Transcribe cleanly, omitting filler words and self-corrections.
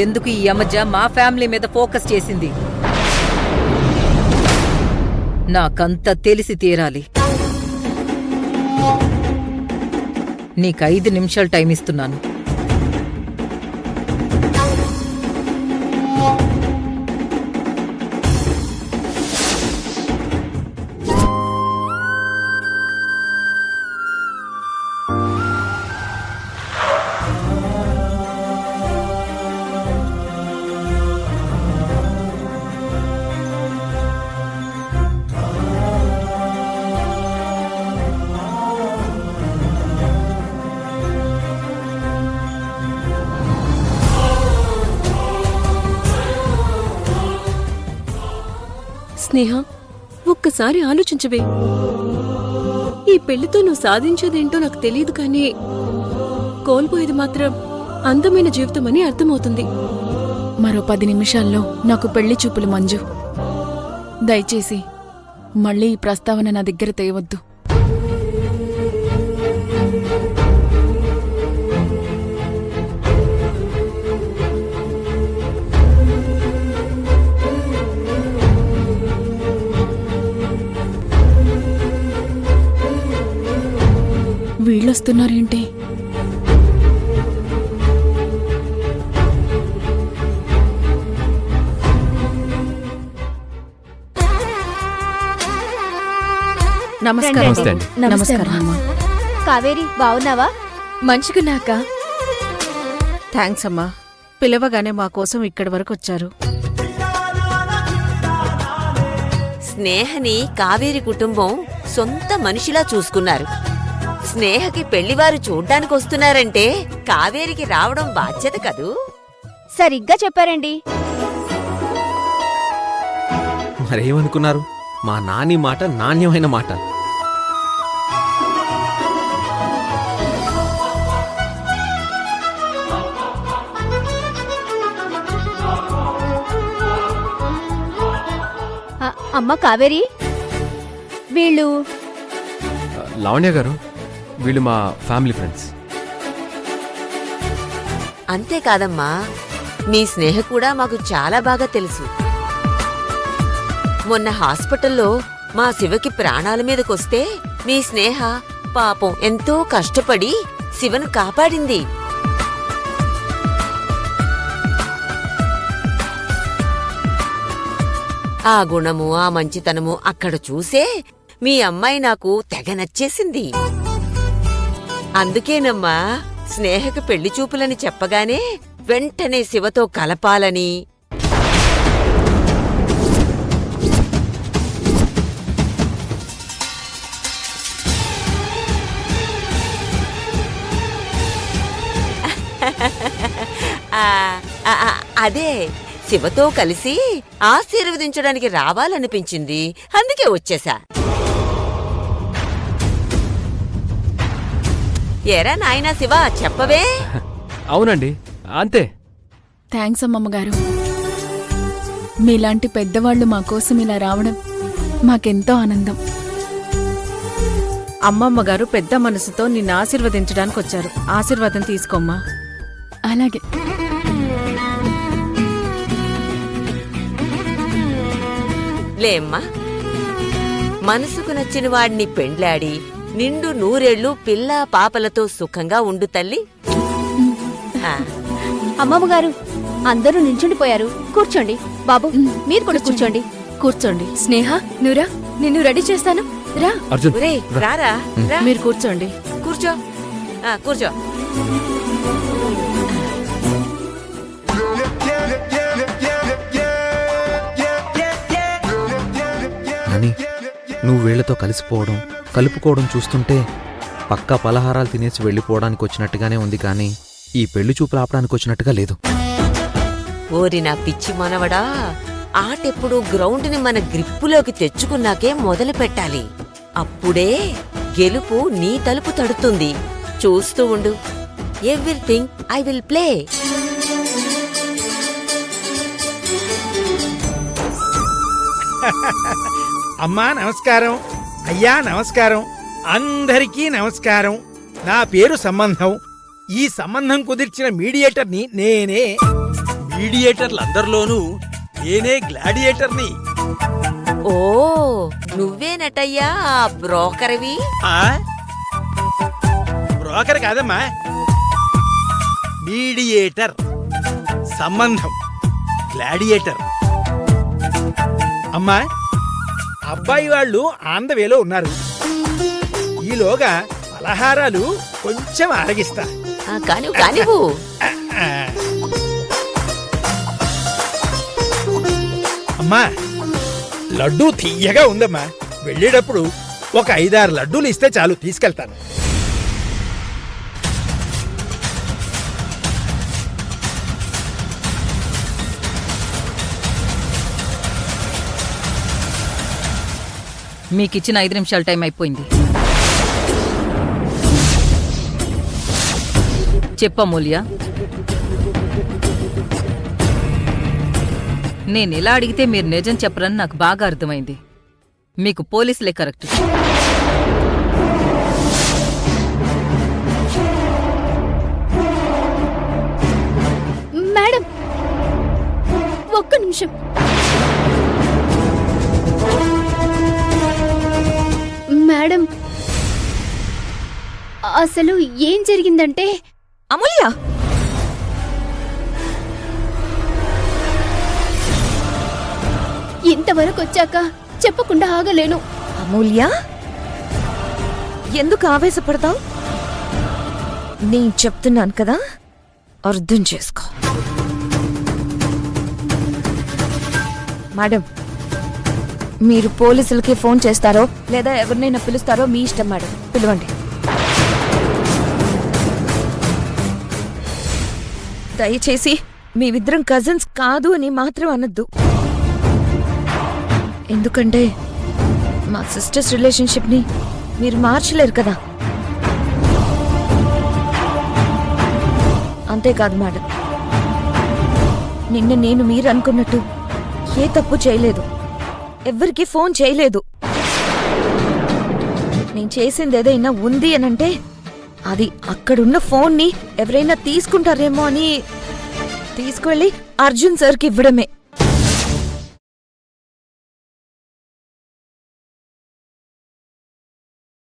ఎందుకు ఈ అమ్మజ మా ఫ్యామిలీ మీద ఫోకస్ చేసింది? నాకంత తెలిసి తీరాలి. నీకు 5 నిమిషాలు టైం ఇస్తున్నాను. స్నేహ, ఒక్కసారి ఆలోచించవే. ఈ పెళ్లితో నువ్వు సాధించేదేంటో నాకు తెలియదు, కానీ కోల్పోయేది మాత్రం అందమైన జీవితమని అర్థమవుతుంది. మరో 10 నిమిషాల్లో నాకు పెళ్లి చూపులు మంజు. దయచేసి మళ్ళీ ఈ ప్రస్తావన నా దగ్గర తేవద్దు. వీళ్ళొస్తున్నారేంటి? నమస్కారం. నమస్కారం అమ్మా. కావేరి, బావున్నావా? మంచిగున్నాక. థ్యాంక్స్ అమ్మా, పిలవగానే మా కోసం ఇక్కడి వరకు వచ్చారు. స్నేహని కావేరి కుటుంబం సొంత మనిషిలా చూసుకున్నారు. స్నేహకి పెళ్లివారు చూడ్డానికొస్తున్నారంటే కావేరికి రావడం బాధ్యత కదూ. సరిగ్గా చెప్పారండి. మరేమనుకున్నారు? మా నాని మాట నాణ్యమైన మాట. అమ్మ కావేరి, వీళ్ళు లావణ్య గారు, వీళ్ళు మా ఫ్యామిలీ ఫ్రెండ్స్. అంతేకాదమ్మా, మీ స్నేహ కూడా మాకు చాలా బాగా తెలుసు. మొన్న హాస్పిటల్లో మా శివకి ప్రాణాల మీదకొస్తే మీ స్నేహ పాపం ఎంతో కష్టపడి శివను కాపాడింది. ఆ గుణము, ఆ మంచితనము అక్కడ చూసే మీ అమ్మాయి నాకు తెగ నచ్చేసింది. అందుకేనమ్మా స్నేహకు పెళ్లి చూపులని చెప్పగానే వెంటనే శివతో కలపాలని. అదే శివతో కలిసి ఆశీర్వదించడానికి రావాలనిపించింది, అందుకే వచ్చేశా. ఏరా నాయనా శివ, చెప్పవే. అవునండి, అంతే. థ్యాంక్స్ అమ్మమ్మగారు. మీలాంటి పెద్దవాళ్లు మా కోసం ఇలా రావడం మాకెంతో ఆనందం. అమ్మమ్మ గారు పెద్ద మనసుతో నిన్ను ఆశీర్వదించడానికి వచ్చారు. ఆశీర్వాదం తీసుకోమ్మా. అలాగే. లేమ్మా, మనసుకు నచ్చిన వాడిని పెండ్లాడి నిండు 100 ఏళ్లు పిల్లా పాపలతో సుఖంగా ఉండు తల్లి. అమ్మమ్మగారు, అందరూ నించుండిపోయారు. కూర్చోండి. బాబు, మీరు కూడా కూర్చోండి. కూర్చోండి. స్నేహ, నువ్వురా, నిన్ను రెడీ చేస్తాను. రా. అర్జున్, రారా, మీరు కూర్చోండి. కూర్చో, కూర్చో. నాని, నువ్వు వీళ్లతో కలిసిపోవడం, కలుపుకోవడం చూస్తుంటే పక్కా పలహారాలు తినేసి వెళ్ళిపోవడానికి వచ్చినట్టుగానే ఉంది, కానీ ఈ పెళ్లి చూపులు ఆపడానికి వచ్చినట్టుగా లేదు. ఓరి నా పిచ్చి మనవడా, ఆటెప్పుడు గ్రౌండ్ని మన గ్రిప్పులోకి తెచ్చుకున్నాకే మొదలు పెట్టాలి. అప్పుడే గెలుపు నీ తలుపు తడుతుంది. చూస్తూ ఉండు. Everything I will play. అమ్మా నమస్కారం, అయ్యా నమస్కారం, అందరికీ నమస్కారం. నా పేరు సంబంధం. ఈ సంబంధం కుదిర్చిన మీడియేటర్ని నేనే. మీడియేటర్లందరిలోనూ నేనే గ్లాడియేటర్ని. ఓ నువ్వేనటయ్యా ఆ బ్రోకర్వి. ఆ బ్రోకర్ కాదమ్మా, మీడియేటర్, సంబంధం, గ్లాడియేటర్. అమ్మా, అబ్బాయి వాళ్ళు ఆన్ ద వేలో ఉన్నారు. ఈలోగా పలహారాలు కొంచెం ఆరగిస్తా. కానివ్వు కానివ్వు. అమ్మా, లడ్డూ తీయగా ఉందమ్మా. వెళ్ళేటప్పుడు ఒక 5-6 లడ్డూలు ఇస్తే చాలు, తీసుకెళ్తాను. మీకిచ్చిన 5 నిమిషాల టైం అయిపోయింది. చెప్పమూల్య, నేనెలా అడిగితే మీరు నిజం చెప్పరని నాకు బాగా అర్థమైంది. మీకు పోలీసులే కరెక్ట్. మేడం, ఒక్క నిమిషం. మేడం, అసలు ఏం జరిగిందంటే అమూల్య, ఇంతవరకు వచ్చాక చెప్పకుండా ఆగలేను. అమూల్య, ఎందుకు ఆవేశపడతావు? నేను చెప్తున్నాను కదా, అర్థం చేసుకో. మేడం, మీరు పోలీసులకి ఫోన్ చేస్తారో లేదా ఎవరినైనా పిలుస్తారో మీ ఇష్టం మేడం. పిలవండి. దయచేసి మేమిద్దరం కజిన్స్ కాదు అని మాత్రం అనొద్దు. ఎందుకంటే మా సిస్టర్స్ రిలేషన్షిప్ని మీరు మార్చలేరు కదా. అంతేకాదు మేడం, నిన్న నేను మీరు అనుకున్నట్టు ఏ తప్పు చేయలేదు, ఎవ్వరికి ఫోన్ చేయలేదు. నేను చేసింది ఏదైనా ఉంది అనంటే అది అక్కడున్న ఫోన్ని ఎవరైనా తీసుకుంటారేమో అని తీసుకువెళ్ళి అర్జున్ సార్కి ఇవ్వడమే.